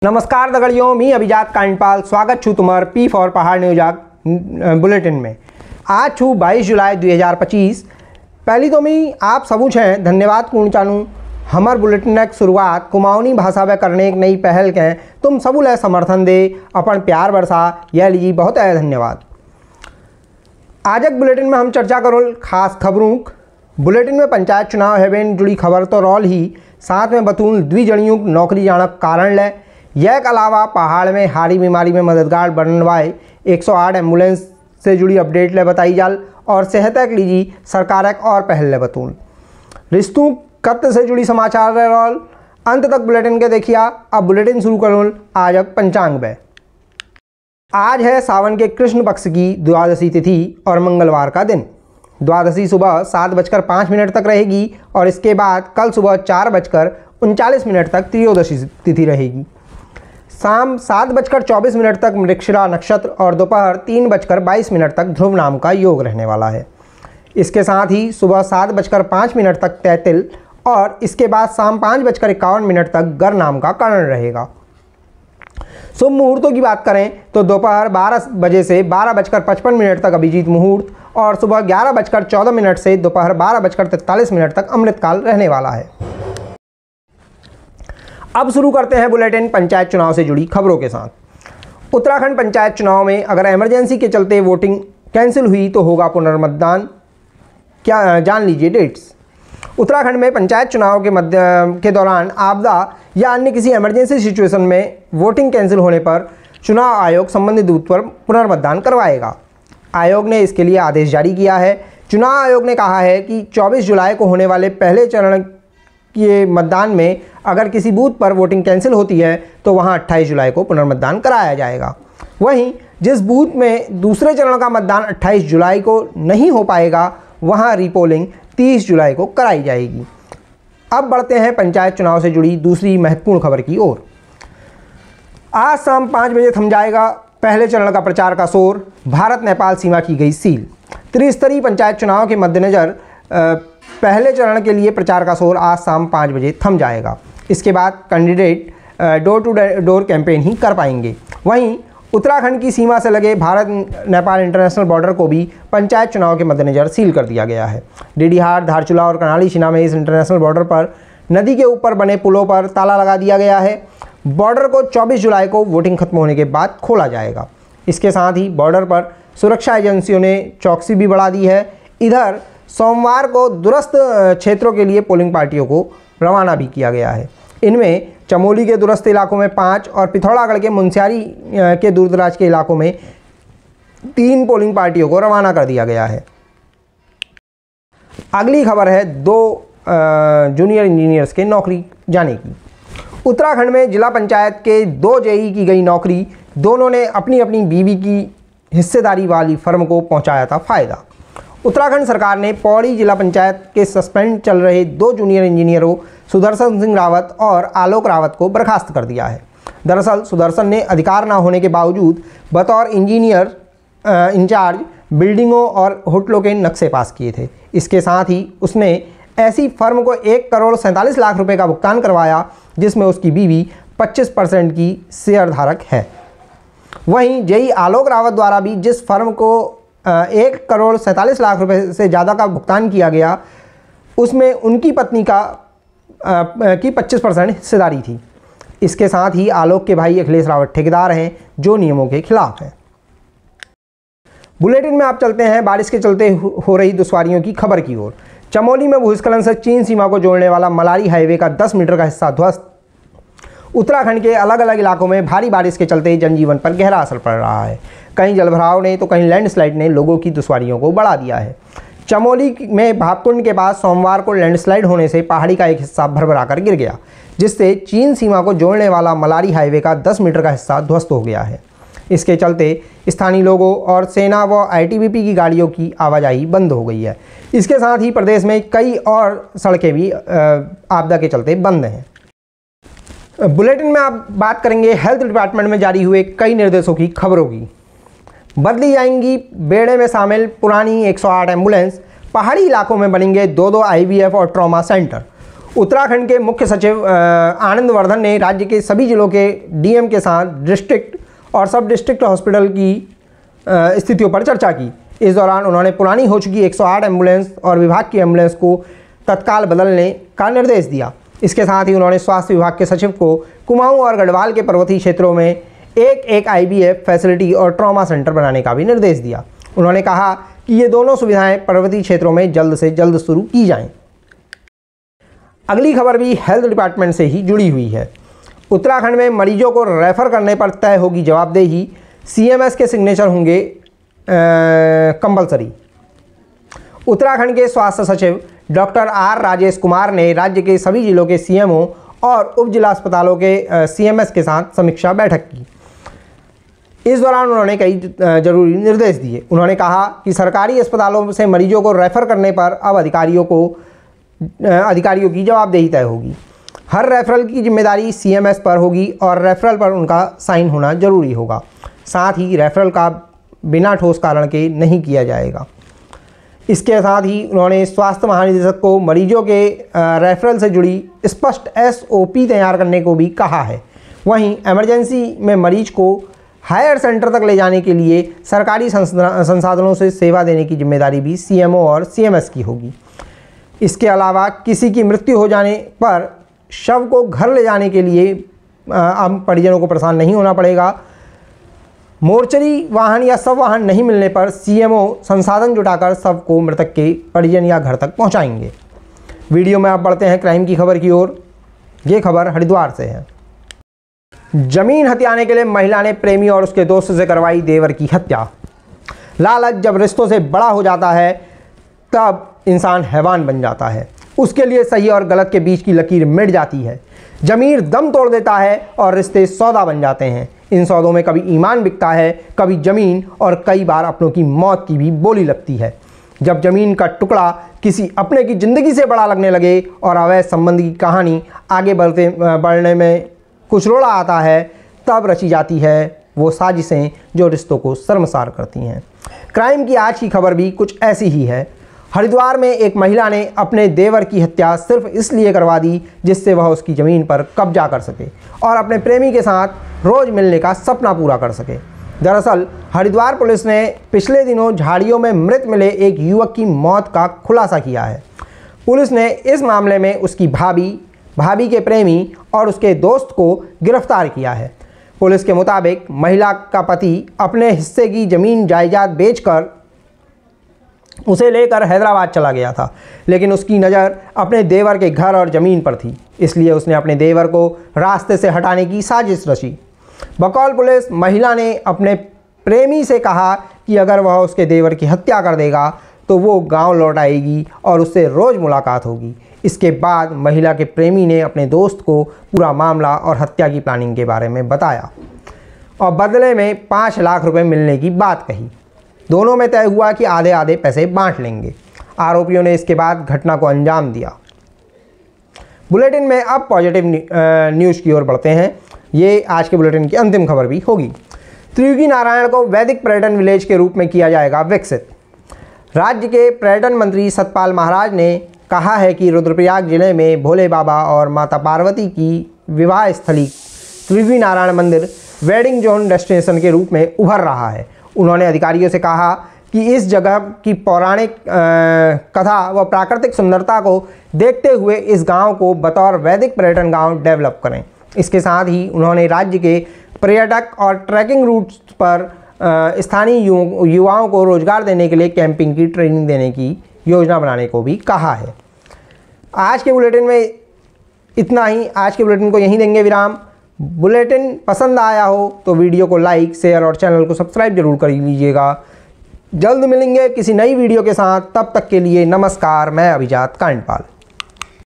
नमस्कार दगड़ियों, मी अभिजात कांडपाल स्वागत छू तुम्हार पी फॉर पहाड़ न्यूज बुलेटिन में। आज छू 22 जुलाई 2025। पहली तो मैं आप सबू छें धन्यवाद पूर्ण चाहूँ हमार बुलेटिन की शुरुआत कुमाऊनी भाषा में करने एक नई पहल के तुम सबू ले समर्थन दे अपन प्यार बरसा यह लीजिए बहुत है धन्यवाद। आज एक बुलेटिन में हम चर्चा करो खास खबरों। बुलेटिन में पंचायत चुनाव हेवेन जुड़ी खबर तो रॉल ही, साथ में बतून द्विजणियों नौकरी जानक कारण ले। यह के अलावा पहाड़ में हारी बीमारी में मददगार बनने वाले 108 एम्बुलेंस से जुड़ी अपडेट ले बताई जाल और सेहत के लीजिए सरकार एक और पहल ले बतून। रिश्तों कत्ल से जुड़ी समाचार रह रोल अंत तक बुलेटिन के देखिया। अब बुलेटिन शुरू करूँ आज अब पंचांग में। आज है सावन के कृष्ण पक्ष की द्वादशी तिथि और मंगलवार का दिन। द्वादशी सुबह 7:05 तक रहेगी और इसके बाद कल सुबह 4:39 तक त्रयोदशी तिथि रहेगी। शाम 7:24 तक मृगशिरा नक्षत्र और दोपहर 3:22 तक ध्रुव नाम का योग रहने वाला है। इसके साथ ही सुबह 7:05 तक तैतिल और इसके बाद शाम 5:51 तक गर नाम का करण रहेगा। शुभ मुहूर्तों की बात करें तो दोपहर 12 बजे से 12:55 तक अभिजीत मुहूर्त और सुबह 11:14 से दोपहर 12:43 तक अमृतकाल रहने वाला है। अब शुरू करते हैं बुलेटिन पंचायत चुनाव से जुड़ी खबरों के साथ। उत्तराखंड पंचायत चुनाव में अगर इमरजेंसी के चलते वोटिंग कैंसिल हुई तो होगा पुनर्मतदान, क्या जान लीजिए डेट्स। उत्तराखंड में पंचायत चुनाव के दौरान आपदा या अन्य किसी इमरजेंसी सिचुएशन में वोटिंग कैंसिल होने पर चुनाव आयोग संबंधित बूथ पर पुनर्मतदान करवाएगा। आयोग ने इसके लिए आदेश जारी किया है। चुनाव आयोग ने कहा है कि 24 जुलाई को होने वाले पहले चरण के मतदान में अगर किसी बूथ पर वोटिंग कैंसिल होती है तो वहां 28 जुलाई को पुनर्मतदान कराया जाएगा। वहीं जिस बूथ में दूसरे चरण का मतदान 28 जुलाई को नहीं हो पाएगा वहां रीपोलिंग 30 जुलाई को कराई जाएगी। अब बढ़ते हैं पंचायत चुनाव से जुड़ी दूसरी महत्वपूर्ण खबर की ओर। आज शाम 5 बजे थम जाएगा पहले चरण का प्रचार का शोर। भारत नेपाल सीमा की गई सील। त्रिस्तरीय पंचायत चुनाव के मद्देनज़र पहले चरण के लिए प्रचार का शोर आज शाम 5 बजे थम जाएगा। इसके बाद candidate door to door campaign ही कर पाएंगे। वहीं उत्तराखंड की सीमा से लगे भारत नेपाल इंटरनेशनल बॉर्डर को भी पंचायत चुनाव के मद्देनज़र सील कर दिया गया है। डीडीहार, धारचूला और कर्नाली शिना में इस इंटरनेशनल बॉर्डर पर नदी के ऊपर बने पुलों पर ताला लगा दिया गया है। बॉर्डर को 24 जुलाई को वोटिंग खत्म होने के बाद खोला जाएगा। इसके साथ ही बॉर्डर पर सुरक्षा एजेंसियों ने चौकसी भी बढ़ा दी है। इधर सोमवार को दूरस्थ क्षेत्रों के लिए पोलिंग पार्टियों को रवाना भी किया गया है। इनमें चमोली के दूरस्थ इलाकों में 5 और पिथौरागढ़ के मुनस्यारी के दूरदराज के इलाकों में 3 पोलिंग पार्टियों को रवाना कर दिया गया है। अगली खबर है 2 जूनियर इंजीनियर्स के नौकरी जाने की। उत्तराखंड में जिला पंचायत के 2 जेई की गई नौकरी। दोनों ने अपनी अपनी बीवी की हिस्सेदारी वाली फर्म को पहुंचाया था फ़ायदा। उत्तराखंड सरकार ने पौड़ी जिला पंचायत के सस्पेंड चल रहे 2 जूनियर इंजीनियरों सुदर्शन सिंह रावत और आलोक रावत को बर्खास्त कर दिया है। दरअसल सुदर्शन ने अधिकार न होने के बावजूद बतौर इंजीनियर इंचार्ज बिल्डिंगों और होटलों के नक्शे पास किए थे। इसके साथ ही उसने ऐसी फर्म को 1,47,00,000 रुपये का भुगतान करवाया जिसमें उसकी बीवी 25% की शेयर धारक है। वहीं जेई आलोक रावत द्वारा भी जिस फर्म को 1,47,00,000 रुपये से ज़्यादा का भुगतान किया गया उसमें उनकी पत्नी की 25% हिस्सेदारी थी। इसके साथ ही आलोक के भाई अखिलेश रावत ठेकेदार हैं जो नियमों के खिलाफ हैं। बुलेटिन में आप चलते हैं बारिश के चलते हो रही दुश्वारियों की खबर की ओर। चमोली में भूस्खलन से चीन सीमा को जोड़ने वाला मलारी हाईवे का 10 मीटर का हिस्सा ध्वस्त। उत्तराखंड के अलग अलग इलाकों में भारी बारिश के चलते जनजीवन पर गहरा असर पड़ रहा है। कहीं जलभराव ने तो कहीं लैंडस्लाइड ने लोगों की दुश्वारियों को बढ़ा दिया है। चमोली में भापकुंड के पास सोमवार को लैंडस्लाइड होने से पहाड़ी का एक हिस्सा भरभराकर गिर गया जिससे चीन सीमा को जोड़ने वाला मलारी हाईवे का 10 मीटर का हिस्सा ध्वस्त हो गया है। इसके चलते स्थानीय लोगों और सेना व आईटीबीपी की गाड़ियों की आवाजाही बंद हो गई है। इसके साथ ही प्रदेश में कई और सड़कें भी आपदा के चलते बंद हैं। बुलेटिन में आप बात करेंगे हेल्थ डिपार्टमेंट में जारी हुए कई निर्देशों की खबरों की। बदली जाएंगी बेड़े में शामिल पुरानी 108 एम्बुलेंस। पहाड़ी इलाकों में बनेंगे 2-2 IVF और ट्रॉमा सेंटर। उत्तराखंड के मुख्य सचिव आनंद वर्धन ने राज्य के सभी जिलों के डीएम के साथ डिस्ट्रिक्ट और सब डिस्ट्रिक्ट हॉस्पिटल की स्थितियों पर चर्चा की। इस दौरान उन्होंने पुरानी हो चुकी 108 एम्बुलेंस और विभाग की एम्बुलेंस को तत्काल बदलने का निर्देश दिया। इसके साथ ही उन्होंने स्वास्थ्य विभाग के सचिव को कुमाऊं और गढ़वाल के पर्वतीय क्षेत्रों में एक IVF फैसिलिटी और ट्रॉमा सेंटर बनाने का भी निर्देश दिया। उन्होंने कहा कि ये दोनों सुविधाएं पर्वतीय क्षेत्रों में जल्द से जल्द शुरू की जाएं। अगली खबर भी हेल्थ डिपार्टमेंट से ही जुड़ी हुई है। उत्तराखंड में मरीजों को रेफर करने पर तय होगी जवाबदेही, CMS के सिग्नेचर होंगे कंपलसरी। उत्तराखंड के स्वास्थ्य सचिव डॉक्टर R राजेश कुमार ने राज्य के सभी जिलों के CMO और उप जिला अस्पतालों के CMS के साथ समीक्षा बैठक की। इस दौरान उन्होंने कई जरूरी निर्देश दिए। उन्होंने कहा कि सरकारी अस्पतालों से मरीजों को रेफर करने पर अब अधिकारियों की जवाबदेही तय होगी। हर रेफरल की जिम्मेदारी CMS पर होगी और रेफरल पर उनका साइन होना जरूरी होगा। साथ ही रेफरल का बिना ठोस कारण के नहीं किया जाएगा। इसके साथ ही उन्होंने स्वास्थ्य महानिदेशक को मरीजों के रेफरल से जुड़ी स्पष्ट SOP तैयार करने को भी कहा है। वहीं इमरजेंसी में मरीज को हायर सेंटर तक ले जाने के लिए सरकारी संसाधनों से सेवा देने की जिम्मेदारी भी CMO और CMS की होगी। इसके अलावा किसी की मृत्यु हो जाने पर शव को घर ले जाने के लिए अब परिजनों को परेशान नहीं होना पड़ेगा। मोर्चरी वाहन या शव वाहन नहीं मिलने पर CMO संसाधन जुटाकर शव को मृतक के परिजन या घर तक पहुंचाएंगे। वीडियो में आप बढ़ते हैं क्राइम की खबर की ओर। ये खबर हरिद्वार से है। जमीन हथियाने के लिए महिला ने प्रेमी और उसके दोस्त से करवाई देवर की हत्या। लालच जब रिश्तों से बड़ा हो जाता है तब इंसान हैवान बन जाता है। उसके लिए सही और गलत के बीच की लकीर मिट जाती है। जमीर दम तोड़ देता है और रिश्ते सौदा बन जाते हैं। इन सौदों में कभी ईमान बिकता है, कभी ज़मीन और कई बार अपनों की मौत की भी बोली लगती है। जब ज़मीन का टुकड़ा किसी अपने की ज़िंदगी से बड़ा लगने लगे और अवैध संबंध की कहानी आगे बढ़ने में कुछ रोड़ा आता है, तब रची जाती है वो साजिशें जो रिश्तों को शर्मसार करती हैं। क्राइम की आज की खबर भी कुछ ऐसी ही है। हरिद्वार में एक महिला ने अपने देवर की हत्या सिर्फ इसलिए करवा दी जिससे वह उसकी ज़मीन पर कब्जा कर सके और अपने प्रेमी के साथ रोज़ मिलने का सपना पूरा कर सके। दरअसल हरिद्वार पुलिस ने पिछले दिनों झाड़ियों में मृत मिले एक युवक की मौत का खुलासा किया है। पुलिस ने इस मामले में उसकी भाभी के प्रेमी और उसके दोस्त को गिरफ्तार किया है। पुलिस के मुताबिक महिला का पति अपने हिस्से की ज़मीन जायदाद बेचकर उसे लेकर हैदराबाद चला गया था, लेकिन उसकी नज़र अपने देवर के घर और ज़मीन पर थी, इसलिए उसने अपने देवर को रास्ते से हटाने की साजिश रची। बकौल पुलिस, महिला ने अपने प्रेमी से कहा कि अगर वह उसके देवर की हत्या कर देगा तो वो गांव लौट आएगी और उससे रोज़ मुलाकात होगी। इसके बाद महिला के प्रेमी ने अपने दोस्त को पूरा मामला और हत्या की प्लानिंग के बारे में बताया और बदले में 5 लाख रुपए मिलने की बात कही। दोनों में तय हुआ कि आधे आधे पैसे बांट लेंगे। आरोपियों ने इसके बाद घटना को अंजाम दिया। बुलेटिन में अब पॉजिटिव न्यूज़ की ओर बढ़ते हैं। ये आज के बुलेटिन की अंतिम खबर भी होगी। त्रियुगी नारायण को वैदिक पर्यटन विलेज के रूप में किया जाएगा विकसित। राज्य के पर्यटन मंत्री सतपाल महाराज ने कहा है कि रुद्रप्रयाग जिले में भोले बाबा और माता पार्वती की विवाह स्थली त्रियुगी नारायण मंदिर वेडिंग जोन डेस्टिनेशन के रूप में उभर रहा है। उन्होंने अधिकारियों से कहा कि इस जगह की पौराणिक कथा व प्राकृतिक सुंदरता को देखते हुए इस गांव को बतौर वैदिक पर्यटन गांव डेवलप करें। इसके साथ ही उन्होंने राज्य के पर्यटक और ट्रैकिंग रूट्स पर स्थानीय युवाओं को रोजगार देने के लिए कैंपिंग की ट्रेनिंग देने की योजना बनाने को भी कहा है। आज के बुलेटिन में इतना ही। आज के बुलेटिन को यहीं देंगे विराम। बुलेटिन पसंद आया हो तो वीडियो को लाइक, शेयर और चैनल को सब्सक्राइब जरूर कर लीजिएगा। जल्द मिलेंगे किसी नई वीडियो के साथ। तब तक के लिए नमस्कार। मैं अभिजात कांडपाल।